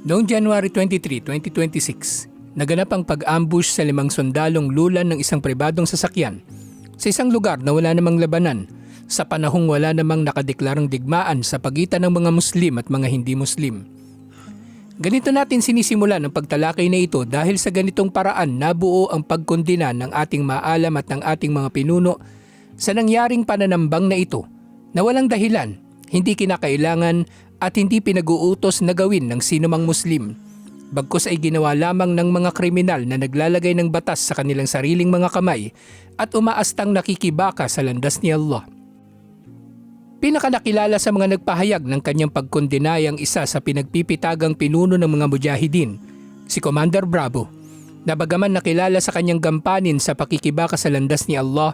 Noong January 23, 2026, naganap ang pag-ambush sa 5 sundalong lulan ng isang pribadong sasakyan sa isang lugar na wala namang labanan sa panahong wala namang nakadeklarang digmaan sa pagitan ng mga Muslim at mga hindi Muslim. Ganito natin sinisimulan ang pagtalakay na ito dahil sa ganitong paraan nabuo ang pagkondena ng ating maalam at ng ating mga pinuno sa nangyaring pananambang na ito na walang dahilan, hindi kinakailangan at hindi pinag-uutos na gawin ng sinumang Muslim. Bagkus ay ginawa lamang ng mga kriminal na naglalagay ng batas sa kanilang sariling mga kamay at umaastang nakikibaka sa landas ni Allah. Pinakanakilala sa mga nagpahayag ng kanyang pagkondenay ang isa sa pinagpipitagang pinuno ng mga mujahidin, si Commander Bravo, na bagaman nakilala sa kanyang gampanin sa pakikibaka sa landas ni Allah,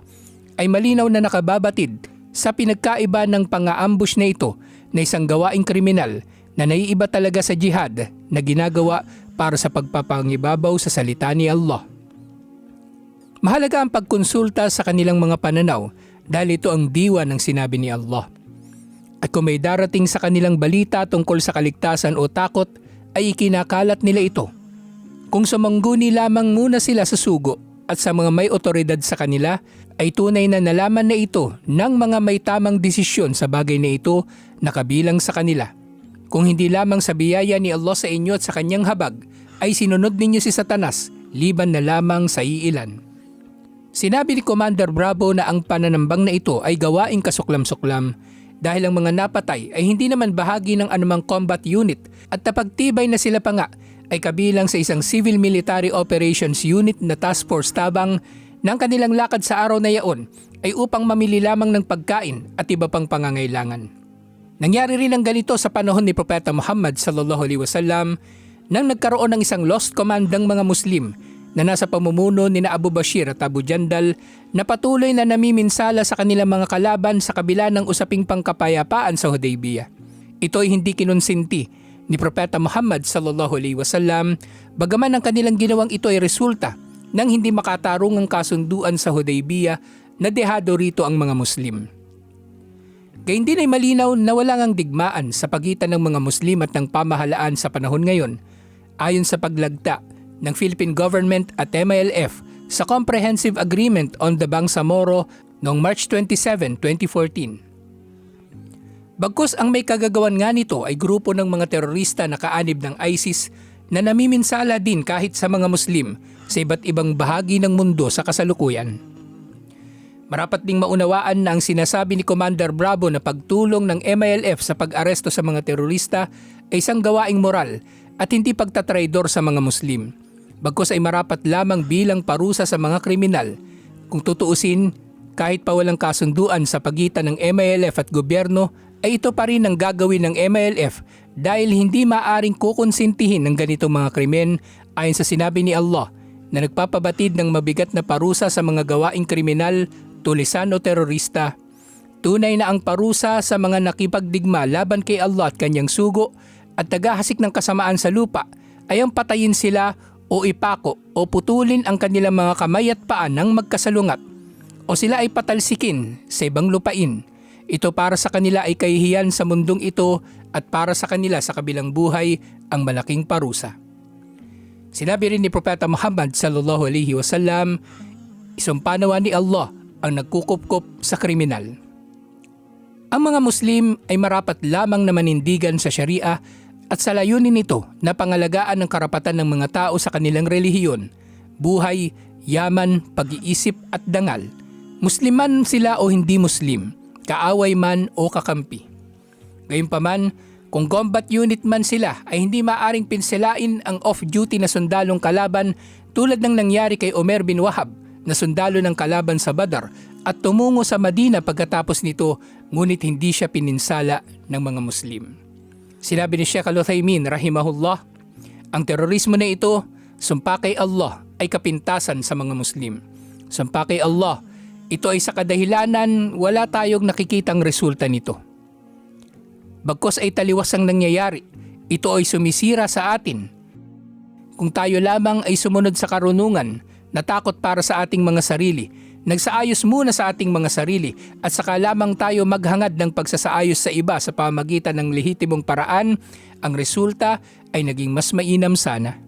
ay malinaw na nakababatid sa pinagkaiba ng pang-aambush na ito na isang gawaing kriminal na naiiba talaga sa jihad na ginagawa para sa pagpapangibabaw sa salita ni Allah. Mahalaga ang pagkonsulta sa kanilang mga pananaw dahil ito ang diwa ng sinabi ni Allah. At kung may darating sa kanilang balita tungkol sa kaligtasan o takot, ay ikinakalat nila ito. Kung sumangguni lamang muna sila sa sugo at sa mga may otoridad sa kanila, ay tunay na nalaman na ito ng mga may tamang desisyon sa bagay na ito na kabilang sa kanila. Kung hindi lamang sa biyaya ni Allah sa inyo at sa kanyang habag, ay sinunod ninyo si Satanas, liban na lamang sa iilan. Sinabi ni Commander Bravo na ang pananambang na ito ay gawaing kasuklam-suklam dahil ang mga napatay ay hindi naman bahagi ng anumang combat unit at napagtibay na sila pa nga ay kabilang sa isang Civil Military Operations Unit na Task Force Tabang ng kanilang lakad sa araw na yaon ay upang mamili lamang ng pagkain at iba pang pangangailangan. Nangyari rin ang ganito sa panahon ni Propeta Muhammad sallallahu alaihi wasallam nang nagkaroon ng isang lost command ng mga Muslim na nasa pamumuno ni Abu Bashir at Abu Jandal na patuloy na namiminsala sa kanilang mga kalaban sa kabila ng usaping pangkapayapaan sa Hudaybiyah. Ito ay hindi kinonsinti ni Propeta Muhammad sallallahu alaihi wasallam bagaman ang kanilang ginawang ito ay resulta ng hindi makatarungang kasunduan sa Hudaybiyah na dehado rito ang mga Muslim. Gayun din ay malinaw na walang ang digmaan sa pagitan ng mga Muslim at ng pamahalaan sa panahon ngayon ayon sa paglagda ng Philippine Government at MILF sa Comprehensive Agreement on the Bangsamoro noong March 27, 2014. Bagkus ang may kagagawan nga nito ay grupo ng mga terorista na kaanib ng ISIS na namiminsala din kahit sa mga Muslim sa iba't ibang bahagi ng mundo sa kasalukuyan. Marapat ding maunawaan na ang sinasabi ni Commander Bravo na pagtulong ng MILF sa pag-aresto sa mga terorista ay isang gawaing moral at hindi pagtatraidor sa mga Muslim. Bagkus ay marapat lamang bilang parusa sa mga kriminal. Kung tutuusin, kahit pa walang kasunduan sa pagitan ng MILF at gobyerno, ay ito pa rin ang gagawin ng MILF dahil hindi maaring kukonsintihin ng ganitong mga krimen ayon sa sinabi ni Allah na nagpapabatid ng mabigat na parusa sa mga gawaing kriminal, tulisan o terorista. Tunay na ang parusa sa mga nakipagdigma laban kay Allah at kanyang sugo at tagahasik ng kasamaan sa lupa ay ang patayin sila o ipako o putulin ang kanilang mga kamay at paa ng magkasalungat o sila ay patalsikin sa ibang lupain. Ito para sa kanila ay kahihiyan sa mundong ito at para sa kanila sa kabilang buhay ang malaking parusa. Sinabi rin ni Propeta Muhammad sallallahu alaihi wasallam, isumpa nawa ni Allah ang nagkukupkop sa kriminal. Ang mga Muslim ay marapat lamang na manindigan sa Sharia at sa layunin nito na pangalagaan ng karapatan ng mga tao sa kanilang relihiyon, buhay, yaman, pag-iisip at dangal. Musliman sila o hindi Muslim, kaaway man o kakampi. Gayunpaman, kung combat unit man sila ay hindi maaring pinselain ang off-duty na sundalong kalaban tulad ng nangyari kay Omer bin Wahab na sundalo ng kalaban sa Badr at tumungo sa Madina pagkatapos nito ngunit hindi siya pininsala ng mga Muslim. Sinabi ni Sheikh Al-Uthaymin rahimahullah, ang terorismo na ito, sumpa kay Allah ay kapintasan sa mga Muslim. Sumpa kay Allah, ito ay sa kadahilanan wala tayong nakikitang resulta nito. Bagkus ay taliwas ang nangyayari, ito ay sumisira sa atin. Kung tayo lamang ay sumunod sa karunungan, natakot para sa ating mga sarili, Nagsaayos muna sa ating mga sarili at saka lamang tayo maghangad ng pagsasaayos sa iba sa pamagitan ng lehitimong paraan, ang resulta ay naging mas mainam sana.